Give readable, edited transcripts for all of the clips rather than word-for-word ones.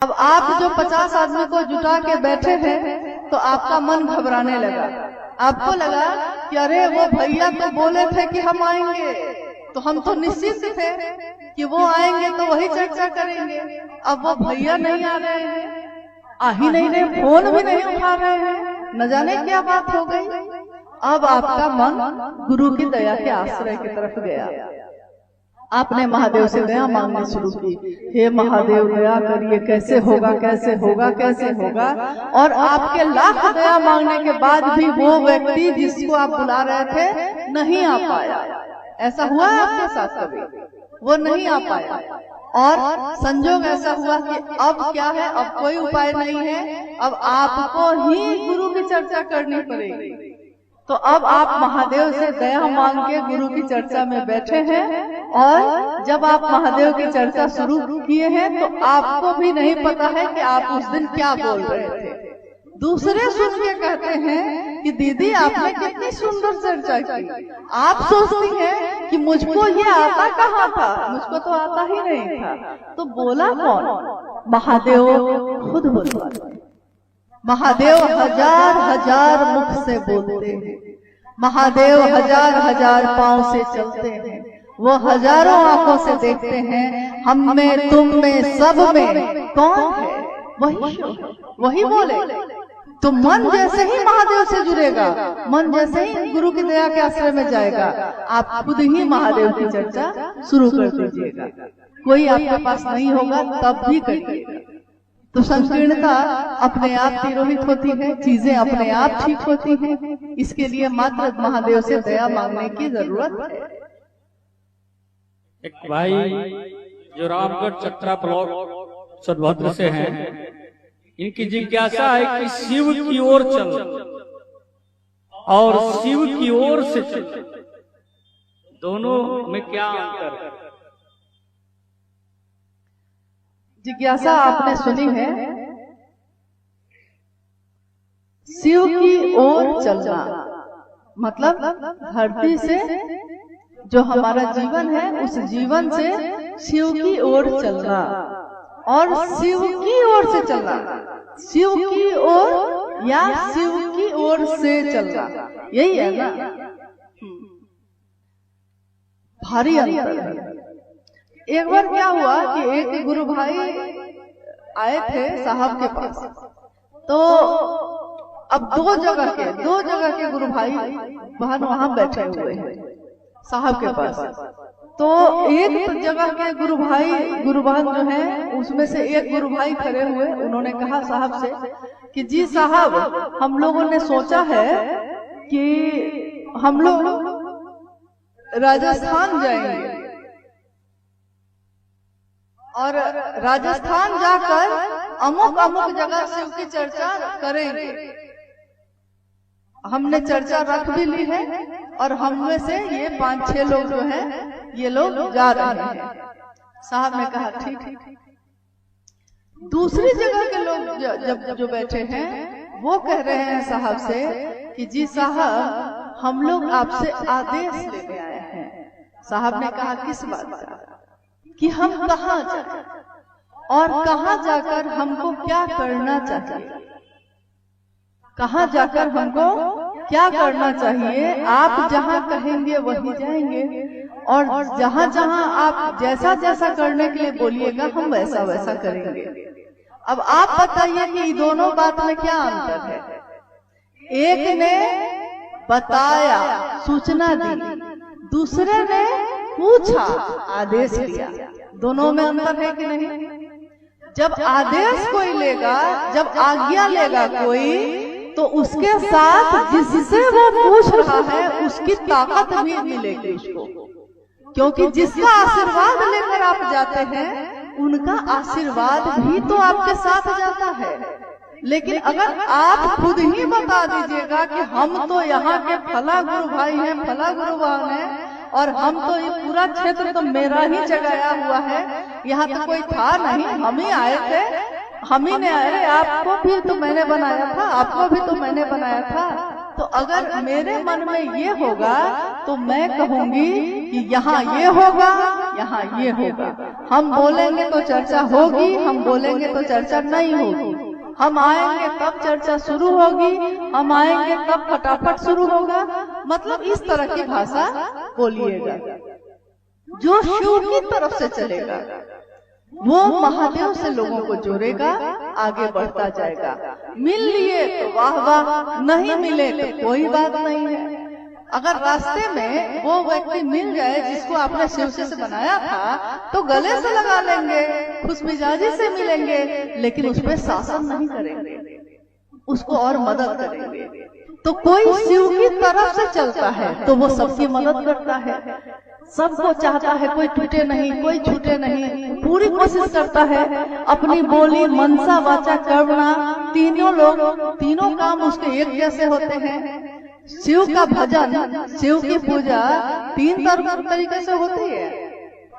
अब आप जो 50 आदमी को जुटा के बैठे हैं तो आपका मन घबराने लगा। आपको लगा कि अरे वो भैया तो बोले थे कि हम आएंगे, तो हम तो निश्चित थे कि वो आएंगे तो वही चर्चा करेंगे। अब वो भैया नहीं आ रहे हैं, आ ही नहीं रहे, फोन भी नहीं उठा रहे हैं, न जाने क्या बात हो गई। अब आपका मन गुरु की दया के आश्रय की तरफ गया। आपने महादेव से दया मांगनी शुरू की, हे महादेव दया करिए, कैसे होगा कैसे होगा कैसे होगा। और आपके लाख दया मांगने के बाद भी वो व्यक्ति जिसको आप बुला रहे थे नहीं आ पाया। ऐसा हुआ है आपके साथ कभी? वो नहीं आ पाया और संजोग ऐसा हुआ कि अब क्या है, अब कोई उपाय नहीं है, अब आपको ही गुरु की चर्चा करनी पड़ेगी। तो अब आप महादेव से दया मांग के गुरु की चर्चा में बैठे हैं और जब आप महादेव की चर्चा शुरू किए हैं तो आपको भी नहीं पता है कि आप उस दिन क्या बोल रहे थे। दूसरे सुन के कहते हैं कि दीदी आपने कितनी सुंदर चर्चा की। आप सोचती हैं कि मुझको ये आता कहाँ था, मुझको तो आता ही नहीं था। तो बोला कौन? महादेव खुद बोला। महादेव हजार हजार मुख से बोलते हैं, महादेव हजार हजार पांव से चलते हैं, वो हजारों आंखों से देखते हैं। हम में, तुम में, सब में कौन है? वही बोले। तो मन जैसे ही महादेव से जुड़ेगा, मन जैसे ही गुरु की दया के आश्रय में जाएगा, आप खुद ही महादेव की चर्चा शुरू कर दीजिएगा। कोई आपके पास नहीं होगा तब भी करिएगा। तो संकीर्णता अपने आप तिरोहित होती है, चीजें अपने आप ठीक होती हैं। इसके लिए मात्र महादेव से दया मांगने की जरूरत है। एक भाई जो रामगढ़ चतरा ब्लॉक सोनभद्र से हैं, इनकी जिज्ञासा है कि शिव की ओर चल और शिव की ओर से चल, दोनों में क्या अंतर है? जिज्ञासा आपने सुनी है, शिव की ओर चलना मतलब धरती से जो हमारा जीवन है उस जीवन से शिव की ओर चलना और शिव की ओर से चलना, शिव की ओर या शिव की ओर से चलना, यही है ना। भारी अंतर है। एक बार क्या हुआ कि एक गुरु भाई आए थे साहब के पास। तो अब दो जगह के गुरु भाई बहन वहां बैठे हुए हैं साहब के पास। तो एक जगह के गुरु बहन जो है उसमें से एक गुरु भाई खड़े हुए, उन्होंने कहा साहब से कि जी साहब, हम लोगों ने सोचा है कि हम लोग राजस्थान जाएंगे और राजस्थान जाकर अमुक जगह शिव की चर्चा करेंगे। हमने चर्चा रख भी ली है और हम में से ये 5-6 लोग जो हैं ये लोग जा रहे हैं। साहब ने कहा ठीक। दूसरी जगह के लोग जो बैठे हैं वो कह रहे हैं साहब से कि जी साहब, हम लोग आपसे आदेश लेने आए हैं। साहब ने कहा किस बात का? कि हम कहाँ जाए और कहाँ जाकर हमको क्या करना चाहिए, कहाँ जाकर हमको क्या करना चाहिए। आप जहाँ कहेंगे वहीं जाएंगे और जहाँ जहाँ आप जैसा जैसा करने के लिए बोलिएगा हम वैसा वैसा करेंगे। अब आप बताइए कि दोनों बात में क्या अंतर है? एक ने बताया, सूचना दी, दूसरे ने पूछा, आदेश दिया। दोनों में अंतर है कि नहीं? जब आदेश कोई लेगा, जब आज्ञा लेगा कोई, तो उसके साथ जिससे वो पूछ रहा है उसकी ताकत भी मिलेगी उसको, क्योंकि जिसका आशीर्वाद लेकर आप जाते हैं उनका आशीर्वाद भी तो आपके साथ जाता है। लेकिन अगर आप खुद ही बता दीजिएगा कि हम तो यहाँ के फला गुरु भाई हैं, फला गुरु बहन हैं और हम तो ये पूरा क्षेत्र तो मेरा ही जगाया हुआ है, यहाँ तो कोई था नहीं, हम ही आए थे, हम ही ने आए, आपको भी तो मैंने बनाया था, आपको भी तो मैंने बनाया था। तो अगर मेरे मन में ये होगा तो मैं कहूंगी कि यहाँ ये होगा, यहाँ ये होगा। हम बोलेंगे तो चर्चा होगी, हम बोलेंगे तो चर्चा नहीं होगी। हम आएंगे तब चर्चा शुरू होगी, हम आएंगे तब फटाफट शुरू होगा। मतलब इस तरह की भाषा बोलिएगा। जो शिव की तरफ से चलेगा वो महादेव से लोगों को जोड़ेगा, आगे बढ़ता जाएगा। मिल लिए तो वाह वाह, नहीं मिले तो कोई बात नहीं है। अगर रास्ते में वो व्यक्ति मिल जाए जिसको आपने शिव से बनाया था तो गले से लगा लेंगे, खुशमिजाजी से मिलेंगे, लेकिन उस पर शासन नहीं करेंगे, उसको और मदद करेंगे। तो कोई शिव की तरफ से चलता है तो वो सबकी मदद करता है, सबको चाहता है कोई टूटे नहीं, कोई छूटे नहीं, पूरी कोशिश करता है। अपनी बोली, मनसा, वाचा, कर्मणा, तीनों काम उसके एक जैसे होते हैं। शिव का भजन, शिव की पूजा 3 तरीके से होती है,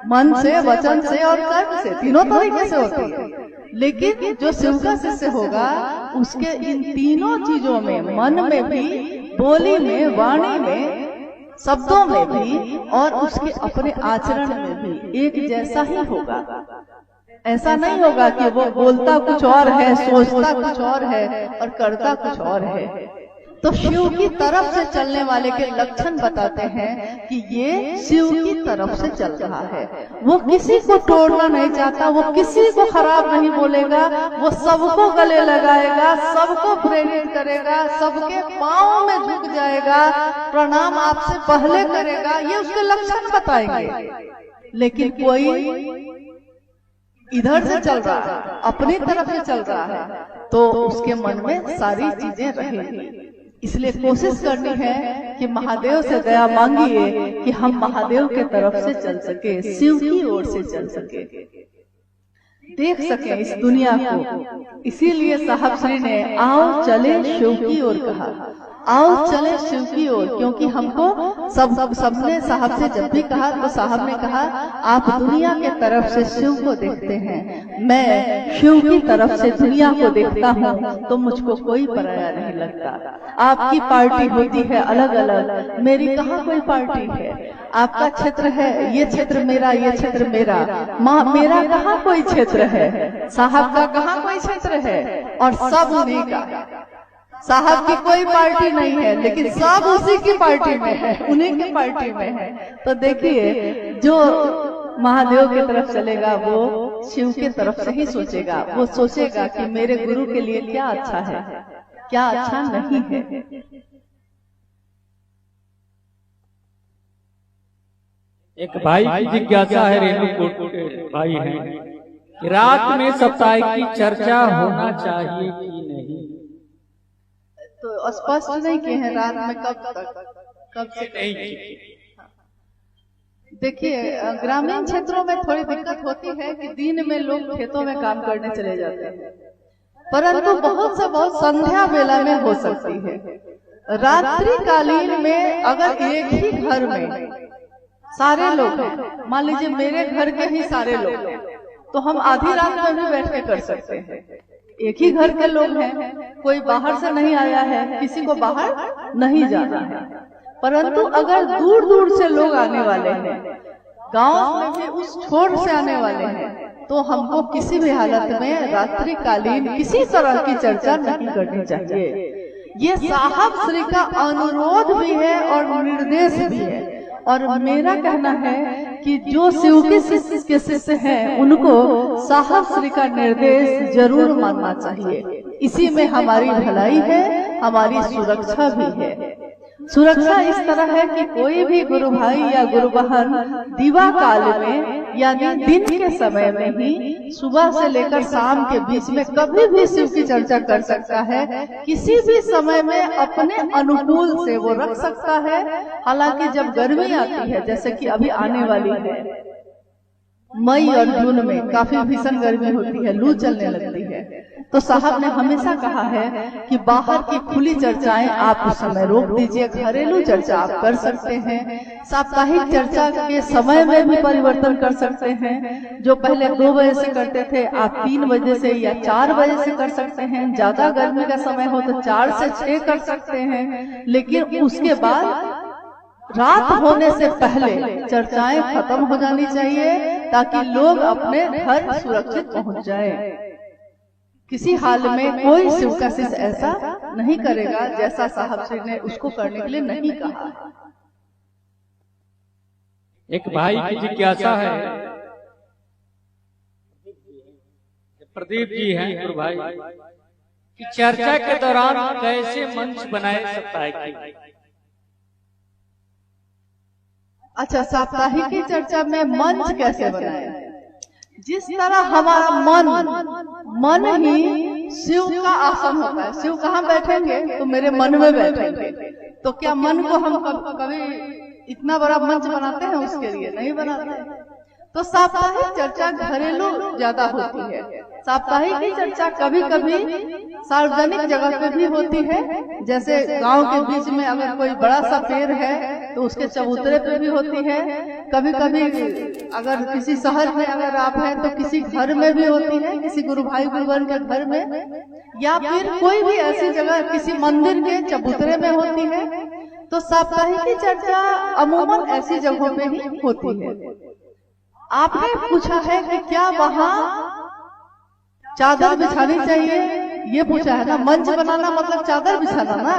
मन से, वचन से और कर्म से, तीनों तरीके से होती है। लेकिन जो शिव का शिष्य होगा उसके इन तीनों चीजों में, मन में भी, बोली में, वाणी में, शब्दों में भी और उसके अपने आचरण में भी एक जैसा ही होगा। ऐसा नहीं होगा कि वो बोलता कुछ और है, सोचता कुछ और है और करता कुछ और है। तो शिव की तरफ से चलने वाले के लक्षण बताते हैं कि ये शिव की तरफ से चल रहा है। वो किसी को तोड़ना नहीं चाहता, वो किसी को खराब नहीं बोलेगा, वो सबको गले लगाएगा, सबको प्रेरित करेगा, सबके पांव में झुक जाएगा, प्रणाम आपसे पहले करेगा, ये उसके लक्षण बताएंगे। लेकिन कोई इधर से चल रहा है, अपनी तरफ से चल रहा है, तो उसके मन में सारी चीजें रहेंगी। इसलिए कोशिश करनी है कि महादेव से दया मांगिए कि हम महादेव के तरफ से चल सके, शिव की ओर से चल सके, देख सके इस दुनिया को। इसीलिए साहब श्री ने आओ चले शिव की ओर कहा, आओ चले शिव की ओर, क्योंकि हमको सबने साहब से जब भी कहा तो साहब ने कहा आप दुनिया के तरफ से शिव को देखते हैं, मैं शिव की तरफ से दुनिया को देखता हूँ, तो मुझको कोई पराया नहीं लगता। आपकी पार्टी होती है अलग अलग, मेरी कहाँ कोई पार्टी है। आपका क्षेत्र है, ये क्षेत्र मेरा, ये क्षेत्र मेरा, मेरा कहाँ कोई क्षेत्र है, साहब का कहाँ कोई क्षेत्र है, और सब उन्हीं का। साहब की कोई पार्टी नहीं है, लेकिन सब उसी की पार्टी में है, उन्हीं की पार्टी में है। तो देखिए, जो महादेव की तरफ चलेगा वो शिव की तरफ से ही सोचेगा। वो सोचेगा कि मेरे गुरु के लिए क्या अच्छा है, क्या अच्छा नहीं है। एक भाई की जिज्ञासा है, रेणुकूट के भाई हैं, रात में साप्ताहिक की चर्चा होना चाहिए कि नहीं? तो स्पष्ट नहीं किए हैं रात में कब से नहीं। देखिए, ग्रामीण क्षेत्रों में थोड़ी दिक्कत होती है कि दिन में लोग खेतों में काम करने चले जाते हैं, परंतु बहुत से बहुत संध्या वेला में हो सकती है। रात्रि कालीन में अगर एक ही घर में सारे लोग हैं, मान लीजिए मेरे घर के ही सारे लोग हैं, तो हम आधी रात में भी बैठ के कर सकते हैं। एक ही घर के लोग हैं, कोई बाहर से नहीं आया है, किसी को बाहर नहीं जाना है। परंतु अगर दूर दूर से लोग आने वाले हैं, गांव में भी उस छोर से आने वाले हैं, तो हमको किसी भी हालत में रात्रि कालीन किसी तरह की चर्चा नहीं करनी चाहिए। ये साहब श्री का अनुरोध भी है और निर्देश भी है। और मेरा कहना है कि जो शिव के शिष्य हैं उनको साहब श्री का निर्देश जरूर मानना चाहिए। इसी में हमारी भलाई है, हमारी सुरक्षा भी है। सुरक्षा इस तरह है कि कोई भी गुरु भाई या गुरु बहन दिवा काल में यानी दिन के समय में ही सुबह से लेकर शाम के बीच में कभी भी शिव की चर्चा कर सकता है। किसी भी समय में अपने अनुकूल से वो रख सकता है। हालांकि जब गर्मी आती है, जैसे कि अभी आने वाली है, मई और जून में काफी भीषण गर्मी होती है, लू चलने लगती है, तो साहब ने हमेशा कहा है कि बाहर की खुली चर्चाएं आप उस समय रोक दीजिए, घरेलू चर्चा आप कर सकते हैं। साप्ताहिक चर्चा के समय में भी परिवर्तन कर सकते हैं। जो पहले 2 बजे से करते थे आप 3 बजे से या 4 बजे से कर सकते हैं। ज्यादा गर्मी का समय हो तो 4 से 6 कर सकते हैं, लेकिन उसके बाद रात होने से पहले चर्चाएं खत्म हो जानी चाहिए ताकि लोग अपने घर सुरक्षित पहुंच जाए। किसी हाल में कोई शिव का शिष्य ऐसा नहीं करेगा जैसा साहब श्री ने उसको करने के लिए नहीं कहा। एक भाई की जिज्ञासा है, प्रदीप जी हैं गुरु भाई, कि चर्चा के दौरान कैसे मंच बनाए साप्ताहिक। अच्छा, साप्ताहिक की चर्चा में मंच कैसे बनाए? जिस तरह हमारा मन ही शिव का आसन होता है। शिव कहाँ बैठेंगे? तो मेरे मन में बैठेंगे। तो क्या मन को हम कभी इतना बड़ा मंच बनाते हैं? उसके लिए नहीं बनाते। तो साप्ताहिक चर्चा घरेलू ज्यादा होती है। साप्ताहिक की चर्चा कभी कभी सार्वजनिक जगह पे भी होती है, जैसे गांव के बीच में अगर कोई बड़ा सा पेड़ है तो उसके चबूतरे पे भी होती है। कभी कभी अगर किसी शहर में अगर आप हैं तो किसी घर में भी होती है, किसी गुरु भाई गुरु बहन के घर में, या फिर कोई भी ऐसी जगह किसी मंदिर के चबूतरे में होती है। तो साप्ताहिक की चर्चा अमूमन ऐसी जगहों पे ही होती है। आपने पूछा है कि क्या वहाँ चादर बिछानी चाहिए, ये पूछा है ना। मंच बनाना मतलब चादर बिछाना ना,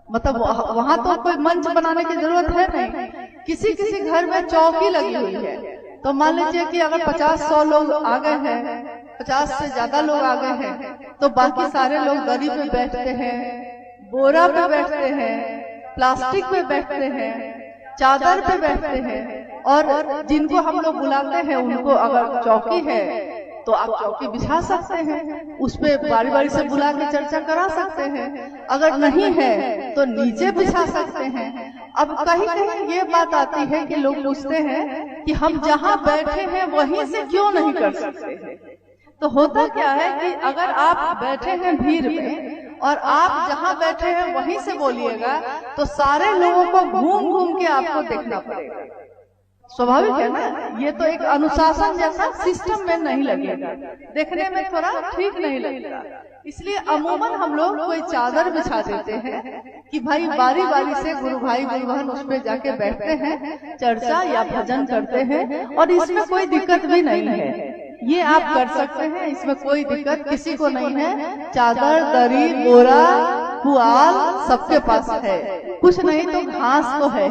मतलब वहाँ तो कोई मंच बनाने की जरूरत है नहीं। किसी किसी घर में चौकी लगी हुई है, तो मान लीजिए कि अगर 50-100 लोग आ गए हैं, 50 से ज्यादा लोग आ गए हैं, तो बाकी सारे लोग दरी पे बैठते हैं, बोरा पे बैठते हैं, प्लास्टिक पे बैठते हैं, चादर पे बैठते हैं। और जिनको हम लोग बुलाते हैं उनको अगर चौकी है तो आप चौकी बिछा सकते हैं, उस पे बारी बारी से बुला के चर्चा करा सकते हैं। अगर नहीं है तो नीचे बिछा सकते हैं। अब कहीं कहीं ये बात आती है कि लोग पूछते हैं कि हम जहाँ बैठे हैं वहीं से क्यों नहीं कर सकते हैं। तो होता क्या है कि अगर आप बैठे हैं भीड़ में और आप जहाँ बैठे हैं वहीं से बोलिएगा तो सारे लोगों को घूम घूम के आपको देखना पड़ेगा। स्वाभाविक है ना, ये तो एक अनुशासन जैसा सिस्टम में नहीं लगेगा, देखने में थोड़ा ठीक नहीं लगेगा। इसलिए अमूमन हम लोग कोई चादर बिछा देते हैं कि भाई बारी बारी से गुरु भाई गुरु बहन उस पे जाके बैठते हैं, चर्चा या भजन करते हैं, और इसमें कोई दिक्कत भी नहीं है। ये आप कर सकते हैं, इसमें कोई दिक्कत किसी को नहीं है। चादर, दरी, बोरा, पुआल सबके पास है। कुछ नहीं तो घास तो है,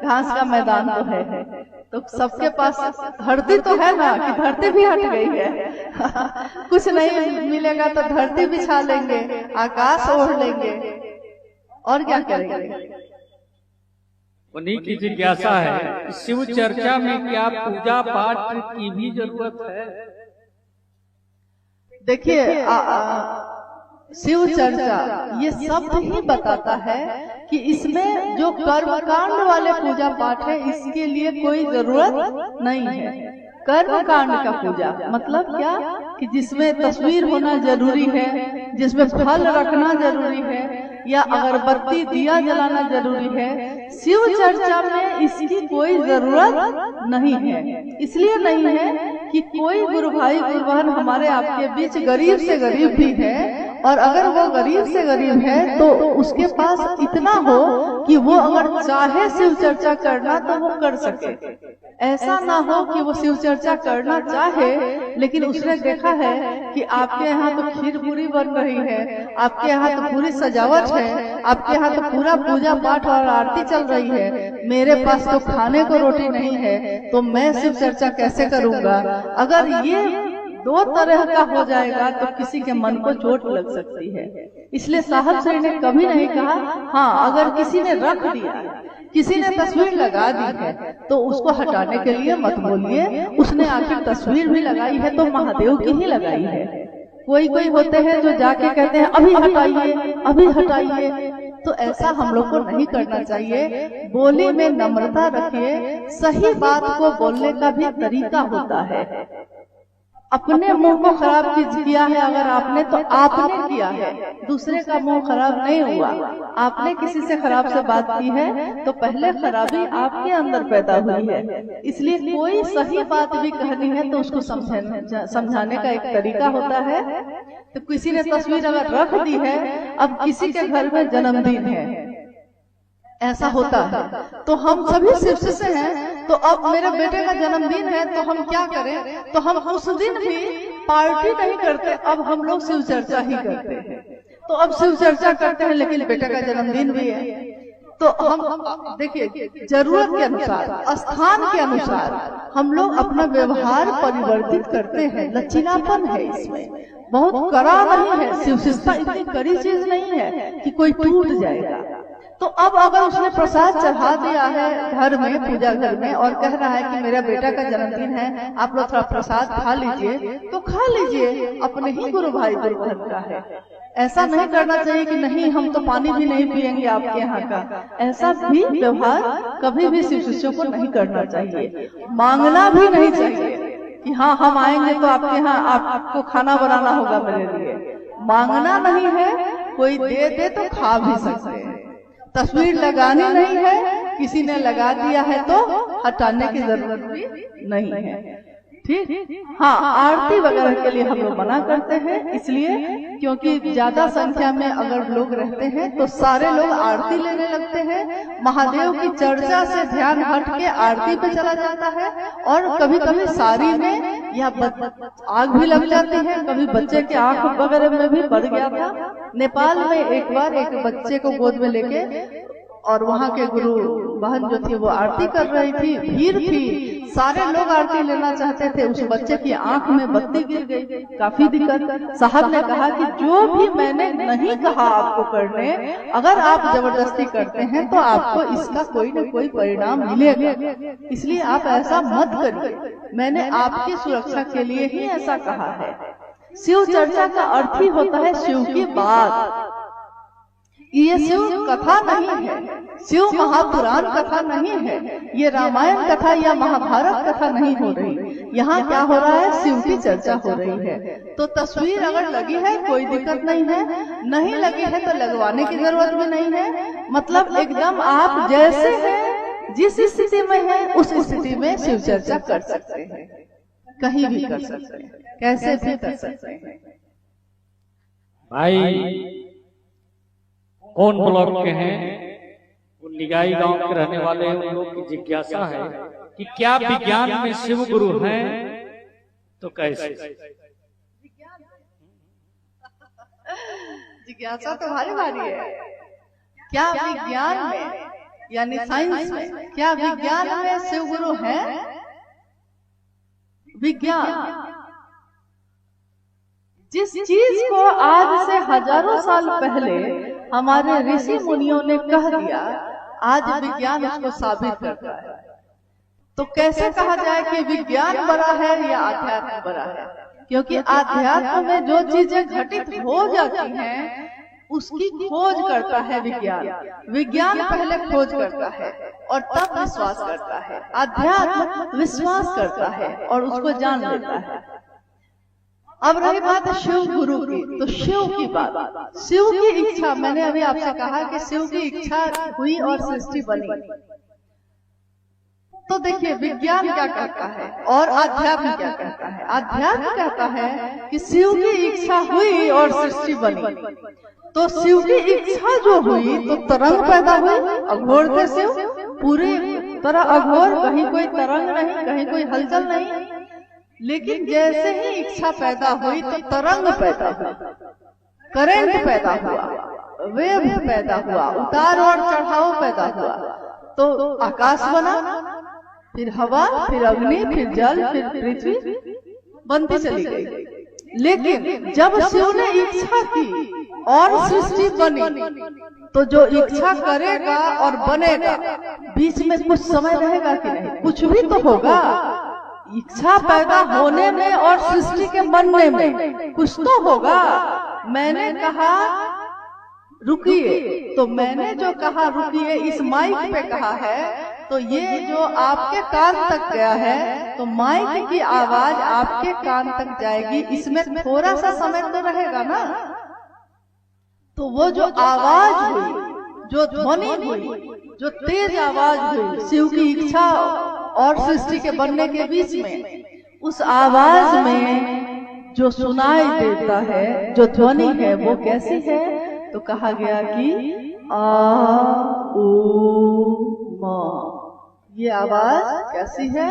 घास का मैदान तो है, तो सबके पास धरती तो है ना, कि धरती भी हट गई है। कुछ नहीं मिलेगा तो धरती बिछा लेंगे, आकाश ओढ़ लेंगे, और क्या करेंगे। उन्हीं की जिज्ञासा है, शिव चर्चा में क्या पूजा पाठ की भी जरूरत है? देखिए, शिव चर्चा ये सब ही बताता है कि इसमें जो कर्मकांड वाले पूजा पाठ है इसके लिए कोई जरूरत नहीं है। कर्मकांड का पूजा मतलब क्या, कि जिसमें तस्वीर होना जरूरी है, जिसमें फल रखना जरूरी है, या अगरबत्ती दिया जलाना जरूरी है। शिव चर्चा में इसकी कोई जरूरत नहीं है। इसलिए नहीं है कि कोई गुरु भाई गुरु बहन हमारे आपके बीच गरीब से गरीब भी है, और अगर वो गरीब से गरीब है तो उसके पास इतना हो कि वो अगर चाहे शिव चर्चा करना तो वो कर सके। ऐसा ना हो कि वो शिव चर्चा करना चाहे लेकिन उसने देखा है कि आपके यहाँ तो खीर पूरी बन रही है, आपके यहाँ तो पूरी सजावट है, आपके यहाँ तो पूरा पूजा पाठ और आरती चल रही है, मेरे पास तो खाने को रोटी नहीं है, तो मैं शिव चर्चा कैसे करूँगा। अगर ये 2 तरह का हो जाएगा तो किसी के मन को चोट लग सकती है। इसलिए साहब श्री ने कभी नहीं कहा, हाँ अगर किसी ने रख दिया, किसी ने तस्वीर लगा दी है तो उसको हटाने के लिए मत बोलिए, उसने आखिर तस्वीर भी लगाई है तो महादेव की ही लगाई है। कोई कोई होते हैं जो जाके कहते हैं अभी हटाइए, अभी हटाइए, तो ऐसा हम लोग को नहीं करना चाहिए। बोली में नम्रता रखिए, सही बात को बोलने का भी तरीका होता है। अपने मुंह को खराब किया है अगर आपने, तो आपने किया है, दूसरे का मुंह खराब नहीं हुआ। आपने किसी से खराब से बात की है तो पहले खराबी आपके अंदर पैदा हुई है। इसलिए कोई सही बात भी कहनी है तो उसको समझाने का एक तरीका होता है। तो किसी ने तस्वीर अगर रख दी है, अब किसी के घर में जन्मदिन है, ऐसा होता है, तो हम सभी शिव शिष्य हैं, तो अब मेरे बेटे का जन्मदिन है तो हम क्या करें, तो हम उस दिन भी पार्टी नहीं करते, अब हम लोग शिव चर्चा ही करते हैं। तो अब शिव चर्चा करते हैं लेकिन बेटे का जन्मदिन भी है, तो हम देखिए जरूरत के अनुसार, स्थान के अनुसार हम लोग अपना व्यवहार परिवर्तित करते हैं। लचीलापन है इसमें, बहुत कड़ा नहीं है। शिव शिष्यता इतनी कड़ी चीज नहीं है कि कोई टूट जाएगा। तो अब अगर उसने प्रसाद चढ़ा दिया है घर में, पूजा घर में, और कह रहा है कि मेरा बेटा का जन्मदिन है, आप लोग थोड़ा प्रसाद खा लीजिए, तो खा लीजिए, अपने ही गुरु भाई गुरु बहन का है। ऐसा नहीं करना चाहिए कि नहीं हम तो पानी भी नहीं पिएंगे आपके यहाँ का। ऐसा भी व्यवहार कभी भी शिव शिष्यों को नहीं करना चाहिए। मांगना भी नहीं चाहिए कि हाँ हम आएंगे तो आपके यहाँ आपको खाना बनाना होगा मेरे लिए। मांगना नहीं है, कोई दे दे तो खा भी सकते हैं। तस्वीर लगानी नहीं है, किसी ने लगा दिया है तो हटाने की जरूरत भी नहीं है। ठीक, हाँ, आरती वगैरह के लिए हम लोग मना करते हैं, इसलिए क्योंकि ज्यादा संख्या में अगर लोग रहते हैं तो सारे लोग आरती लेने लगते हैं। महादेव की चर्चा से ध्यान हट के आरती पे चला जाता है, और कभी कभी साड़ी में या आग भी लग जाती है। कभी बच्चे के आंख वगैरह में भी पड़ गया था। नेपाल में एक बार एक बच्चे को गोद में लेके, और वहाँ के गुरु बहन जो थी वो आरती कर रही थी, भीड़ थी, सारे लोग आरती लेना चाहते थे, उस बच्चे की आंख में बत्ती गिर गई, काफी दिक्कत। साहब ने कहा कि जो भी मैंने नहीं कहा आपको करने, अगर आप जबरदस्ती करते हैं तो आपको इसका कोई न कोई परिणाम मिलेगा, इसलिए आप ऐसा मत करिए, मैंने आपकी सुरक्षा के लिए ही ऐसा कहा है। शिव चर्चा का अर्थ ही होता है शिव की बात। ये शिव कथा नहीं है, शिव महापुराण कथा नहीं है, ये रामायण कथा या महाभारत कथा नहीं हो रही। यहाँ क्या हो रहा है, शिव की चर्चा हो रही है। तो तस्वीर अगर लगी है कोई दिक्कत नहीं है, नहीं लगी है तो लगवाने की जरूरत भी नहीं है। मतलब एकदम आप जैसे हैं, जिस स्थिति में है उस स्थिति में शिव चर्चा कर सकते हैं, कहीं भी कर सकते हैं, कैसे भी कर सकते हैं। भाई कौन ब्लॉक के हैं, वो निगाई गांव के रहने वाले हैं, उन लोग की जिज्ञासा है कि क्या विज्ञान में शिव गुरु हैं तो कैसे। जिज्ञासा तो भारी भारी है। क्या विज्ञान में यानी साइंस में, क्या विज्ञान में शिव गुरु हैं? विज्ञान जिस चीज को आज से हजारों साल पहले हमारे ऋषि मुनियों ने कह दिया, आज विज्ञान उसको साबित करता है। तो कैसे कहा जाए कि विज्ञान बड़ा है या आध्यात्म बड़ा है? क्योंकि आध्यात्म में जो चीजें घटित हो जाती हैं उसकी खोज करता है विज्ञान। विज्ञान पहले खोज करता है और तब विश्वास करता है। आध्यात्म विश्वास करता है और उसको जान लेता है। अब रही बात है शिव गुरु की, तो शिव की बात, शिव की इच्छा, मैंने अभी आपसे कहा कि शिव की इच्छा हुई और सृष्टि बनी। तो देखिए विज्ञान क्या कहता है और आध्यात्म क्या कहता है। आध्यात्म कहता है कि शिव की इच्छा हुई और सृष्टि बनी। तो शिव की इच्छा जो हुई तो तरंग पैदा हुई, अघोर थे शिव, पूरे तरह अघोर, कहीं कोई तरंग नहीं, कहीं कोई हलचल नहीं। लेकिन जैसे ही इच्छा पैदा हुई तो तरंग पैदा हुआ, करंट पैदा हुआ, वेव पैदा हुआ, उतार और चढ़ाव पैदा हुआ। तो आकाश बना, फिर हवा, फिर अग्नि, फिर जल, फिर पृथ्वी बनती चली गई। लेकिन जब शिव ने इच्छा की और सृष्टि बनी, तो जो इच्छा करेगा और बनेगा बीच में कुछ समय रहेगा कि नहीं? कुछ भी तो होगा। इच्छा पैदा होने में और सृष्टि के बनने में कुछ तो होगा। मैंने कहा रुकिए, तो मैंने जो कहा रुकिए इस माइक पे कहा है तो ये जो आपके कान तक गया है, तो माइक की आवाज आपके कान तक जाएगी, इसमें थोड़ा सा समय तो रहेगा ना। तो वो जो आवाज हुई, जो ध्वनि हुई, जो तेज आवाज हुई शिव की इच्छा और सृष्टि के बनने के बीच में, उस आवाज में जो सुनाई देता है, जो ध्वनि है, वो कैसी है? तो कहा गया कि आ ऊ मा। ये आवाज कैसी है?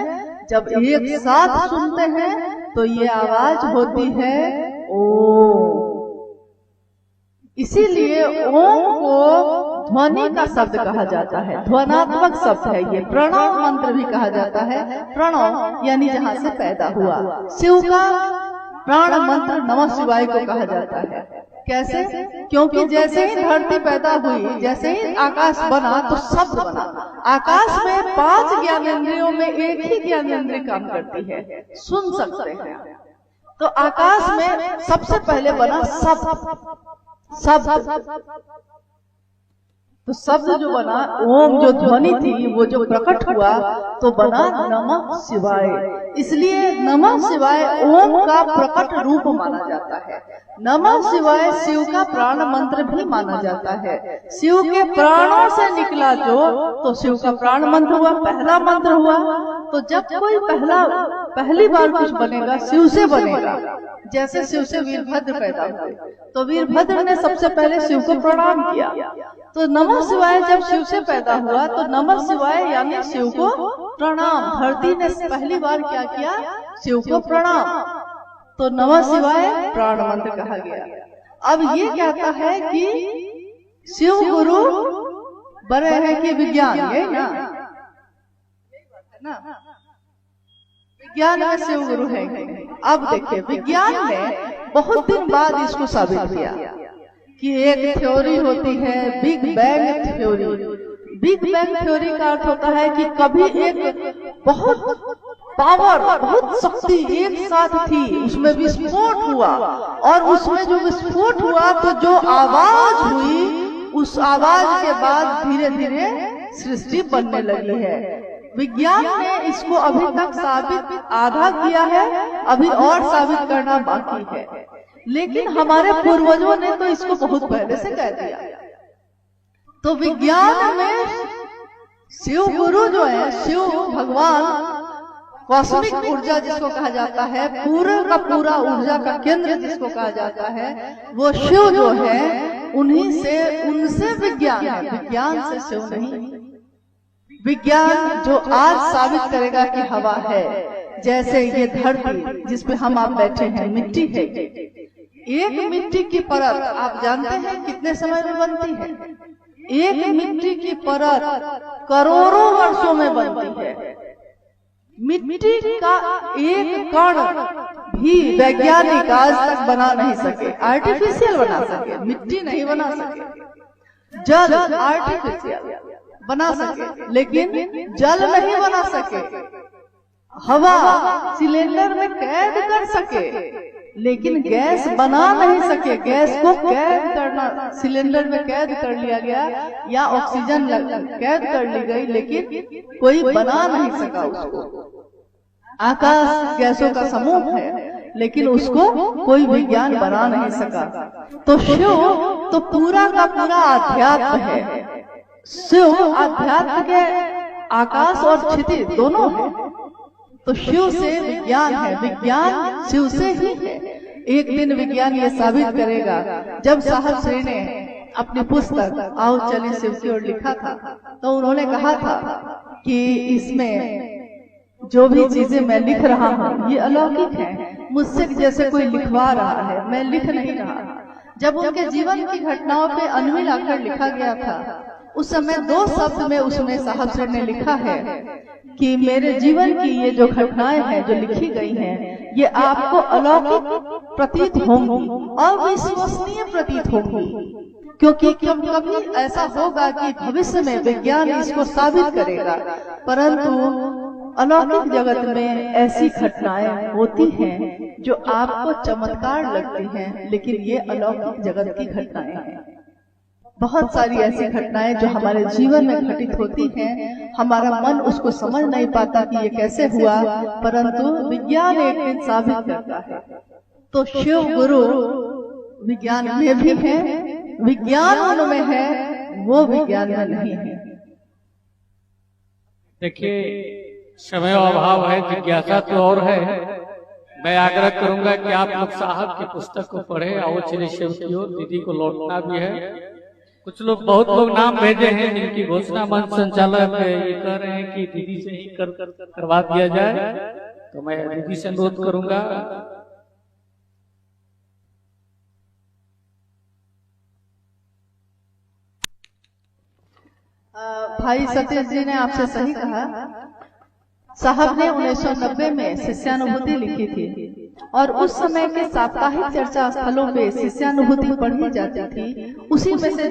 जब एक साथ सुनते हैं तो ये आवाज होती है ओम। इसीलिए ओम को ध्वनि का शब्द कहा जाता है, ध्वनात्मक शब्द है ये। प्रणव मंत्र भी कहा जाता है। प्रणव यानी जहाँ से पैदा हुआ। शिव का प्राण मंत्र नमः शिवाय को कहा जाता है। कैसे? क्योंकि जैसे ही धरती पैदा हुई, जैसे ही आकाश बना तो शब्द बना। आकाश में 5 ज्ञानेंद्रियों में एक ही ज्ञानेंद्रिय काम करती है, सुन सकते हैं। तो आकाश में सबसे पहले बना शब्द। तो शब्द जो बना, ओम जो ध्वनि थी, वो जो प्रकट हुआ तो बना नमः शिवाय। इसलिए नमः शिवाय ओम का प्रकट रूप माना जाता है। नमः शिवाय शिव का प्राण मंत्र भी माना जाता है। शिव के प्राणों से निकला जो, तो शिव का प्राण मंत्र हुआ, पहला मंत्र हुआ। तो जब कोई पहली बार कुछ बनेगा, शिव से बनेगा। जैसे शिव से वीरभद्र पैदा हुए, तो वीरभद्र ने सबसे पहले शिव को प्रणाम किया। तो नमः शिवाय जब शिव से पैदा हुआ, तो नमः शिवाय यानी शिव को प्रणाम। धरती ने पहली बार क्या किया? शिव को प्रणाम। तो नमः शिवाय प्राण मंत्र कहा गया। अब ये कहता है कि शिव गुरु बड़े हैं कि विज्ञान, यही ना? विज्ञान में शिव गुरु है। अब देखिए, विज्ञान ने बहुत दिन बाद इसको साबित किया कि एक थ्योरी होती है, big bang theory. Big bang theory का अर्थ होता है कि कभी एक बहुत पावर, बहुत शक्ति एक साथ थी, उसमें विस्फोट हुआ, और उसमें जो विस्फोट हुआ तो जो आवाज हुई, उस आवाज के बाद धीरे धीरे सृष्टि बनने लगी है। विज्ञान ने इसको अभी तक साबित आधा किया है, अभी और साबित करना बाकी है। लेकिन हमारे पूर्वजों ने तो इसको बहुत पहले से कह दिया। तो विज्ञान में शिव गुरु जो है, शिव भगवान, कॉस्मिक ऊर्जा जिसको कहा जाता है, पूरा का पूरा ऊर्जा का केंद्र जिसको कहा जाता है, वो शिव जो है, उनसे विज्ञान है, विज्ञान से शिव नहीं। विज्ञान जो आज साबित करेगा कि हवा है, जैसे ये धरती जिसपे हम आप बैठे हैं, मिट्टी है। एक मिट्टी की परत आप जानते हैं कितने समय में बनती है? एक मिट्टी की परत करोड़ों वर्षों में बनती है। मिट्टी का एक कण भी वैज्ञानिक आज तक बना नहीं सके, आर्टिफिशियल बना सके, मिट्टी नहीं बना सके। जल आर्टिफिशियल बना सके, लेकिन जल नहीं बना सके। हवा सिलेंडर में कैद कर सके, लेकिन गैस बना नहीं सके। गैस को कैद करना, सिलेंडर में कैद कर लिया गया या ऑक्सीजन कैद कर ली गई, लेकिन कोई बना नहीं सका उसको। आकाश गैसों का समूह है, लेकिन उसको कोई विज्ञान बना नहीं सका। तो शिव तो पूरा का पूरा आध्यात्म है। शिव आध्यात्म के आकाश और क्षितिज दोनों है। तो शिव से विज्ञान है, विज्ञान शिव से ही है। एक दिन विज्ञान ये साबित करेगा। जब साहब श्री ने अपनी पुस्तक आओ चले शिव की ओर लिखा था, तो उन्होंने कहा था कि इसमें जो भी चीजें मैं लिख रहा हूँ ये अलौकिक है, मुझसे जैसे कोई लिखवा रहा है, मैं लिख नहीं रहा। जब उनके जीवन की घटनाओं पे अनविल आकर लिखा गया था, उस समय 2 शब्द में उसमें साहब सर ने लिखा है कि मेरे जीवन की ये जो घटनाएं हैं जो लिखी गई हैं, ये आपको अलौकिक प्रतीत होंगी और विश्वसनीय प्रतीत होंगी, क्योंकि कभी ऐसा होगा कि भविष्य में विज्ञान इसको साबित करेगा। परंतु अलौकिक जगत में ऐसी घटनाएं होती हैं जो आपको चमत्कार लगती हैं, लेकिन ये अलौकिक जगत की घटनाएं हैं। बहुत सारी ऐसी घटनाएं जो हमारे जीवन में घटित होती हैं, हमारा मन उसको समझ नहीं पाता कि ये कैसे हुआ, परंतु विज्ञान एक दिन साबित करता है। तो शिव गुरु विज्ञान में भी है, विज्ञान उनमें है, वो विज्ञान में नहीं है। देखिए, समय अभाव है, जिज्ञासा तो और है। मैं आग्रह करूंगा कि आप लोग साहब की पुस्तक को पढ़े। आओ चलिए शिव की ओर, दीदी को लौटना भी है। कुछ लोग, बहुत लोग नाम भेजे हैं जिनकी घोषणा मंच संचालक ये कह रहे हैं कि दीदी से ही करवा दिया जाए, तो मैं दीदी से अनुरोध करूंगा। भाई सतीश जी ने आपसे सही कहा। साहब ने 1990 में शिष्यानुभूति लिखी थी और उस समय के साप्ताहिक चर्चा स्थलों पे शिष्यानुभूति पढ़ी जाती थी। उसी में से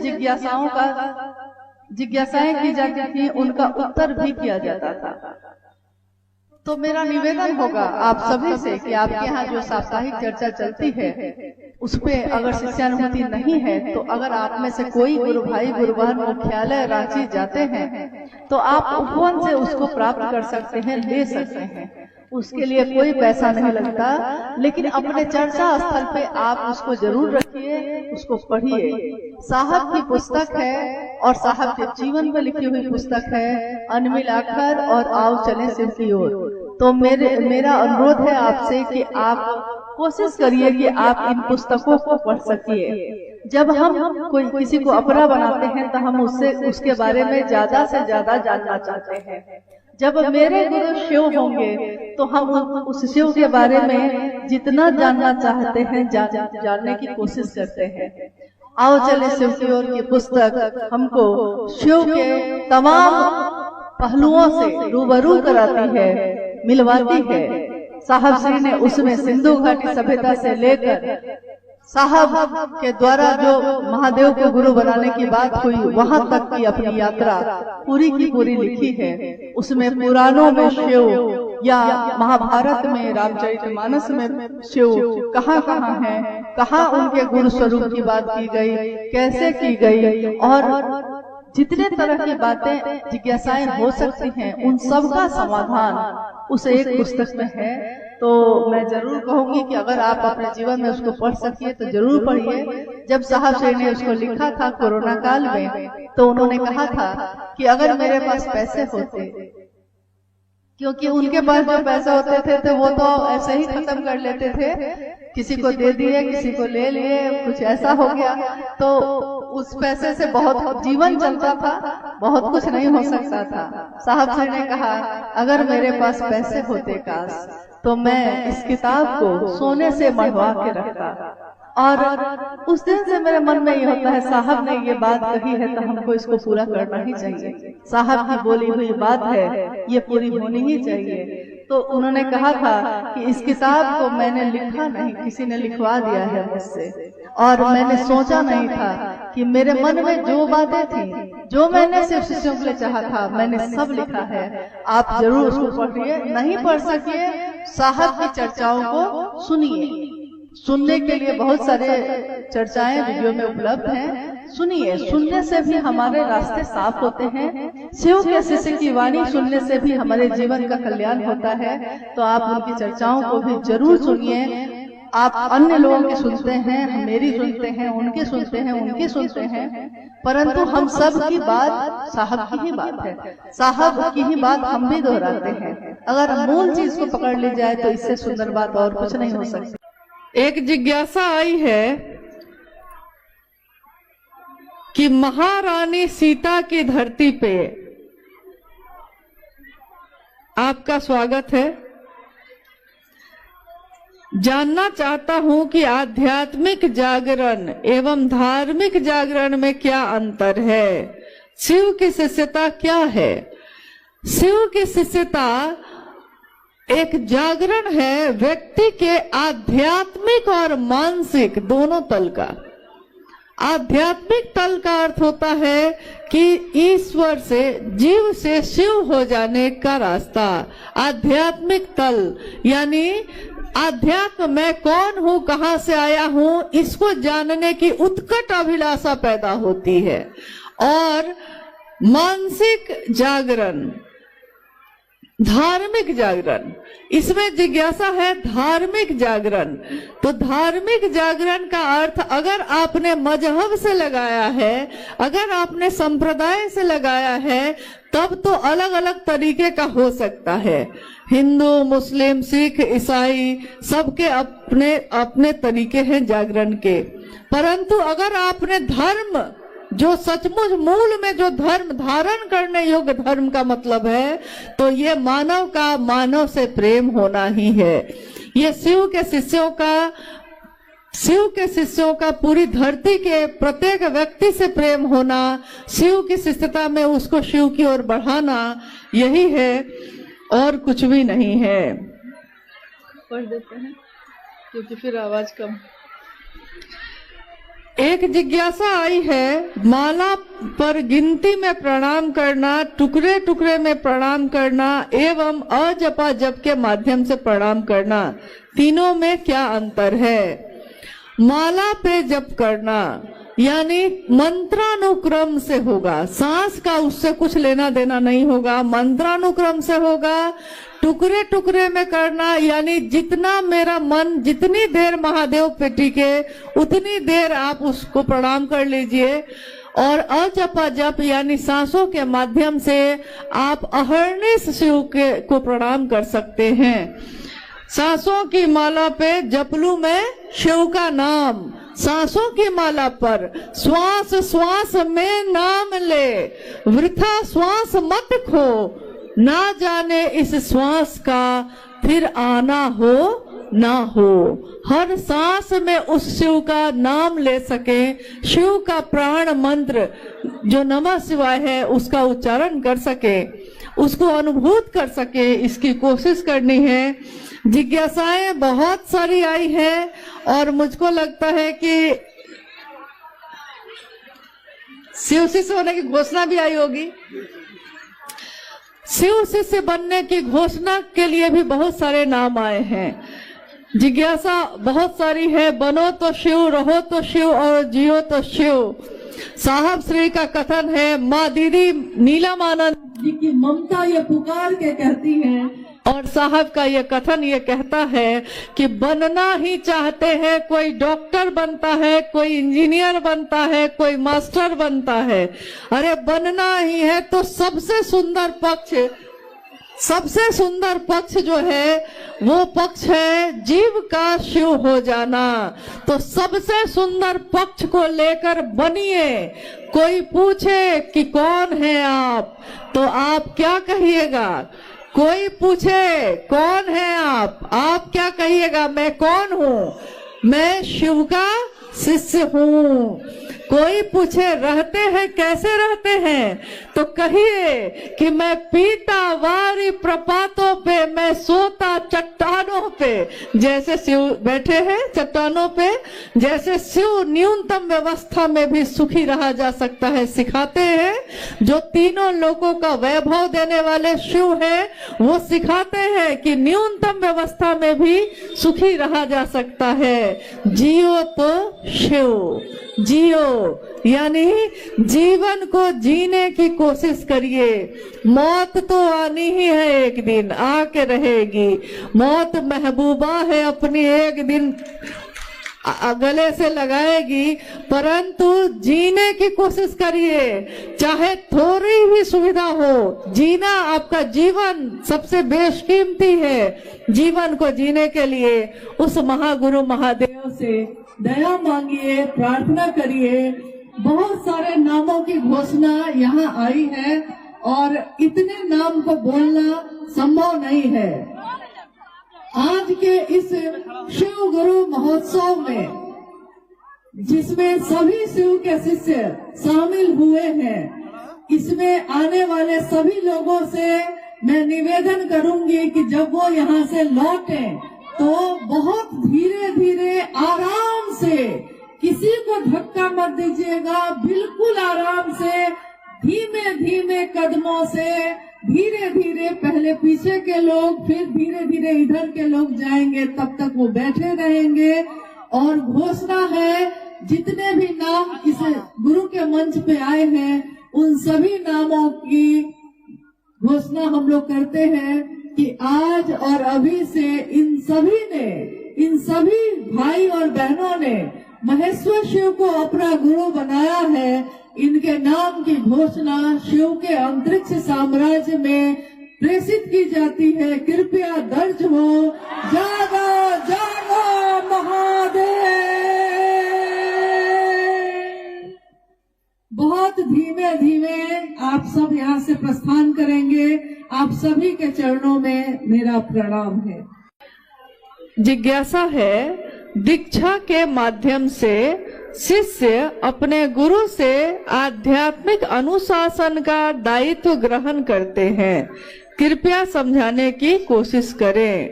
जिज्ञासाएं की जाती थी, उनका उत्तर भी किया जाता था। तो मेरा निवेदन होगा आप सभी से कि आपके यहाँ जो साप्ताहिक चर्चा चलती है उस पे अगर शिष्यानुभूति नहीं है, तो अगर आप में से कोई गुरु भाई गुरु बहन मुख्यालय रांची जाते हैं तो आप उपवन से उसको प्राप्त कर सकते हैं, ले सकते हैं। उसके लिए कोई पैसा नहीं लगता, लेकिन अपने चर्चा स्थल पे आप उसको जरूर रखिए, उसको पढ़िए। साहब की पुस्तक है और साहब के जीवन में लिखी हुई पुस्तक है, अनमिल आखर और आओ चले शिव की ओर। तो मेरा अनुरोध है आपसे कि आप कोशिश करिए कि आप इन पुस्तकों को पढ़ सकिए। जब हम कोई किसी को अपना बनाते हैं तो हम उसके बारे में ज्यादा से ज्यादा जानना चाहते हैं। जब मेरे गुरु शिव होंगे तो हम उस शिव के बारे में जितना जानना चाहते हैं जानने की कोशिश करते हैं। आओ चले शिव की ओर की पुस्तक हमको शिव के तमाम पहलुओं से रूबरू कराती है, मिलवाती है। साहब श्री ने उसमें सिंधु घाटी सभ्यता से लेकर साहब के द्वारा जो महादेव को गुरु बनाने की बात हुई वहां तक की अपनी यात्रा पूरी की पूरी लिखी है। उसमें पुराणों में शिव या महाभारत में रामचरितमानस में शिव कहाँ कहाँ है, कहाँ उनके गुरु स्वरूप की बात की गई, कैसे की गई, और जितने तरह की बातें जिज्ञासाएं हो सकती हैं उन सब का समाधान उस एक पुस्तक में है। तो मैं जरूर कहूंगी कि अगर आप अपने जीवन में उसको पढ़ सकिए तो जरूर पढ़िए। जब साहब श्री ने उसको लिखा था कोरोना काल में, तो उन्होंने कहा था कि अगर मेरे पास पैसे होते, क्योंकि उनके पास जो पैसे होते थे तो वो तो ऐसे ही खत्म कर लेते थे, किसी को दे दिए, किसी को ले लिए, कुछ ऐसा हो गया, तो उस पैसे से बहुत जीवन चलता था, बहुत कुछ नहीं हो सकता था। साहब श्री ने कहा अगर मेरे पास पैसे होते काश, तो मैं इस किताब को सोने से मढ़वा के रखता। और उस दिन से मेरे मन में ये होता है साहब ने ये बात कही है तो हमको इसको पूरा करना ही चाहिए। साहब की बोली हुई बात है, ये पूरी होनी ही चाहिए। तो उन्होंने कहा था कि इस किताब को मैंने लिखा नहीं, किसी ने लिखवा दिया है मुझसे, और मैंने सोचा नहीं था कि मेरे मन में जो बातें थी, जो मैंने सिर्फ शिष्यों के लिए चाहा था, मैंने सब लिखा है। आप जरूर उसको पढ़िए, नहीं पढ़ सकिए साहब की चर्चाओं को सुनिए। सुनने के लिए बहुत सारे चर्चाएं वीडियो में उपलब्ध हैं, सुनिए। सुनने से भी हमारे रास्ते साफ होते हैं। शिव के शिष्य की वाणी सुनने से भी हमारे जीवन का कल्याण होता है। तो आप उनकी चर्चाओं को भी जरूर सुनिए। आप अन्य लोगों की सुनते हैं, मेरी सुनते हैं, उनके सुनते हैं, उनके सुनते हैं, परंतु हम सब की बात साहब की ही बात है। साहब की ही बात हम भी दोहराते हैं। अगर मूल चीज को पकड़ ली जाए तो इससे सुंदर बात और कुछ नहीं हो सकती। एक जिज्ञासा आई है कि महारानी सीता की धरती पे आपका स्वागत है। जानना चाहता हूं कि आध्यात्मिक जागरण एवं धार्मिक जागरण में क्या अंतर है? शिव की शिष्यता क्या है? शिव की शिष्यता एक जागरण है व्यक्ति के आध्यात्मिक और मानसिक दोनों तल का। आध्यात्मिक तल का अर्थ होता है कि ईश्वर से, जीव से शिव हो जाने का रास्ता। आध्यात्मिक तल यानी आध्यात्म मैं कौन हूँ, कहाँ से आया हूँ, इसको जानने की उत्कट अभिलाषा पैदा होती है। और मानसिक जागरण, धार्मिक जागरण, इसमें जिज्ञासा है धार्मिक जागरण। तो धार्मिक जागरण का अर्थ अगर आपने मजहब से लगाया है, अगर आपने संप्रदाय से लगाया है, तब तो अलग अलग तरीके का हो सकता है। हिंदू, मुस्लिम, सिख, ईसाई सबके अपने अपने तरीके हैं जागरण के। परंतु अगर आपने धर्म, जो सचमुच मूल में जो धर्म धारण करने योग्य धर्म का मतलब है, तो ये मानव का मानव से प्रेम होना ही है। ये शिव के शिष्यों का पूरी धरती के प्रत्येक व्यक्ति से प्रेम होना, शिव की शिष्यता में उसको शिव की ओर बढ़ाना, यही है और कुछ भी नहीं है। पढ़ देते हैं क्योंकि फिर आवाज कम। एक जिज्ञासा आई है, माला पर गिनती में प्रणाम करना, टुकड़े टुकड़े में प्रणाम करना एवं अजपा जप के माध्यम से प्रणाम करना, तीनों में क्या अंतर है? माला पे जप करना यानी मंत्रानुक्रम से होगा, सांस का उससे कुछ लेना देना नहीं होगा, मंत्रानुक्रम से होगा। टुकड़े टुकड़े में करना यानी जितना मेरा मन जितनी देर महादेव पे टिके उतनी देर आप उसको प्रणाम कर लीजिए। और अजपा जप यानी सांसों के माध्यम से आप अहर्निश शिव को प्रणाम कर सकते हैं। सांसों की माला पे जपलू में शिव का नाम, सांसों की माला पर श्वास श्वास में नाम ले, वृथा श्वास मत खो, ना जाने इस श्वास का फिर आना हो ना हो। हर सांस में उस शिव का नाम ले सके, शिव का प्राण मंत्र जो नमः शिवाय है उसका उच्चारण कर सके, उसको अनुभूत कर सके, इसकी कोशिश करनी है। जिज्ञासाएं बहुत सारी आई है और मुझको लगता है कि शिव शिष्य होने की घोषणा भी आई होगी। शिव शिष्य बनने की घोषणा के लिए भी बहुत सारे नाम आए हैं। जिज्ञासा बहुत सारी है, बनो तो शिव, रहो तो शिव और जियो तो शिव। साहब श्री का कथन है, माँ दीदी नीलम आनंद जी की ममता ये पुकार के कहती है। और साहब का ये कथन ये कहता है कि बनना ही चाहते हैं, कोई डॉक्टर बनता है, कोई इंजीनियर बनता है, कोई मास्टर बनता है। अरे बनना ही है तो सबसे सुंदर पक्ष जो है वो पक्ष है जीव का शिव हो जाना। तो सबसे सुंदर पक्ष को लेकर बनिए। कोई पूछे कि कौन है आप, तो आप क्या कहिएगा? कोई पूछे कौन है आप क्या कहिएगा? मैं कौन हूँ? मैं शिव का शिष्य हूँ। कोई पूछे रहते हैं कैसे रहते हैं, तो कहिए कि मैं पीता वारी प्रपातों पे, मैं सोता चट्टानों पे। जैसे शिव बैठे हैं चट्टानों पे, जैसे शिव न्यूनतम व्यवस्था में भी सुखी रहा जा सकता है सिखाते हैं। जो तीनों लोगों का वैभव देने वाले शिव है वो सिखाते हैं कि न्यूनतम व्यवस्था में भी सुखी रहा जा सकता है। जियो तो शिव, जियो यानी जीवन को जीने की कोशिश करिए। मौत तो आनी ही है, एक दिन आके रहेगी। मौत महबूबा है, अपनी एक दिन गले से लगाएगी, परंतु जीने की कोशिश करिए। चाहे थोड़ी ही सुविधा हो, जीना आपका जीवन सबसे बेशकीमती है। जीवन को जीने के लिए उस महागुरु महादेव से दया मांगिए, प्रार्थना करिए। बहुत सारे नामों की घोषणा यहाँ आई है और इतने नाम को बोलना संभव नहीं है। आज के इस शिव गुरु महोत्सव में जिसमें सभी शिव के शिष्य शामिल हुए हैं, इसमें आने वाले सभी लोगों से मैं निवेदन करूंगी कि जब वो यहाँ से लौटें तो बहुत धीरे धीरे आराम से, किसी को धक्का मत दीजिएगा, बिल्कुल आराम से धीमे धीमे कदमों से धीरे धीरे पहले पीछे के लोग, फिर धीरे धीरे इधर के लोग जाएंगे, तब तक वो बैठे रहेंगे। और घोषणा है, जितने भी नाम इस गुरु के मंच पे आए हैं, उन सभी नामों की घोषणा हम लोग करते हैं कि आज और अभी से इन सभी भाई और बहनों ने महेश्वर शिव को अपना गुरु बनाया है। इनके नाम की घोषणा शिव के अंतरिक्ष साम्राज्य में प्रेषित की जाती है। कृपया दर्ज हो, जागो जागो महादेव। बहुत धीमे धीमे आप सब यहाँ से प्रस्थान करेंगे। आप सभी के चरणों में मेरा प्रणाम है। जिज्ञासा है, दीक्षा के माध्यम से शिष्य अपने गुरु से आध्यात्मिक अनुशासन का दायित्व ग्रहण करते हैं। कृपया समझाने की कोशिश करें।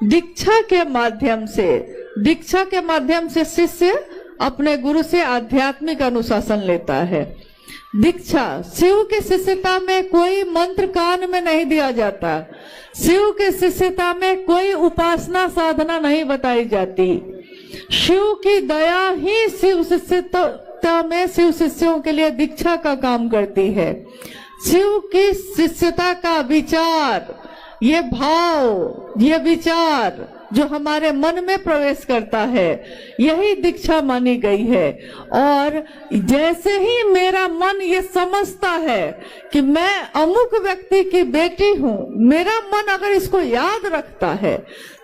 दीक्षा के माध्यम से शिष्य अपने गुरु से आध्यात्मिक अनुशासन लेता है। दीक्षा, शिव की शिष्यता में कोई मंत्र कान में नहीं दिया जाता। शिव की शिष्यता में कोई उपासना साधना नहीं बताई जाती। शिव की दया ही शिव शिष्यता में शिव शिष्यों के लिए दीक्षा का काम करती है। शिव की शिष्यता का विचार, ये भाव, ये विचार जो हमारे मन में प्रवेश करता है, यही दीक्षा मानी गई है। और जैसे ही मेरा मन ये समझता है कि मैं अमुक व्यक्ति की बेटी हूँ, मेरा मन अगर इसको याद रखता है,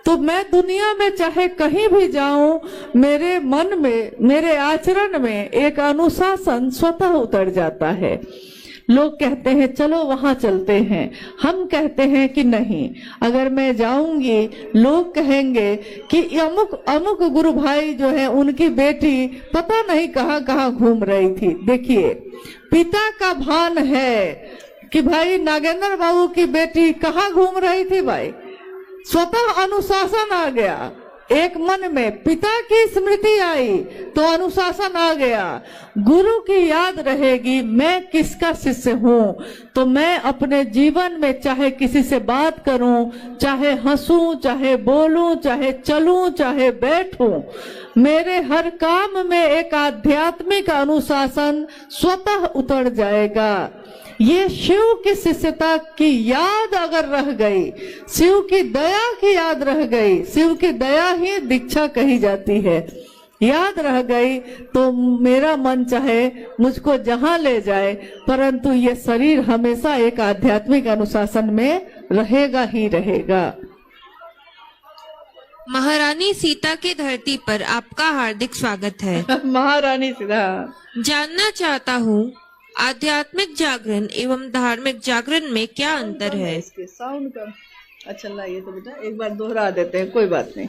तो मैं दुनिया में चाहे कहीं भी जाऊं, मेरे मन में, मेरे आचरण में एक अनुशासन स्वतः उतर जाता है। लोग कहते हैं चलो वहां चलते हैं, हम कहते हैं कि नहीं, अगर मैं जाऊंगी लोग कहेंगे कि अमुक गुरु भाई जो है उनकी बेटी पता नहीं कहाँ कहाँ घूम रही थी। देखिए, पिता का भान है कि भाई नागेंद्र बाबू की बेटी कहाँ घूम रही थी, भाई स्वतः अनुशासन आ गया। एक मन में पिता की स्मृति आई तो अनुशासन आ गया। गुरु की याद रहेगी मैं किसका शिष्य हूँ, तो मैं अपने जीवन में चाहे किसी से बात करूं, चाहे हंसूं, चाहे बोलूं, चाहे चलूं, चाहे बैठूं, मेरे हर काम में एक आध्यात्मिक अनुशासन स्वतः उतर जाएगा। ये शिव की शिष्यता की याद अगर रह गई, शिव की दया की याद रह गई, शिव की दया ही दीक्षा कही जाती है, याद रह गई, तो मेरा मन चाहे मुझको जहां ले जाए, परंतु ये शरीर हमेशा एक आध्यात्मिक अनुशासन में रहेगा ही रहेगा। महारानी सीता की धरती पर आपका हार्दिक स्वागत है। महारानी सीता, जानना चाहता हूँ, आध्यात्मिक जागरण एवं धार्मिक जागरण में क्या अंतर है? इसके साउंड का अच्छा, ये तो बेटा एक बार दोहरा देते हैं, कोई बात नहीं।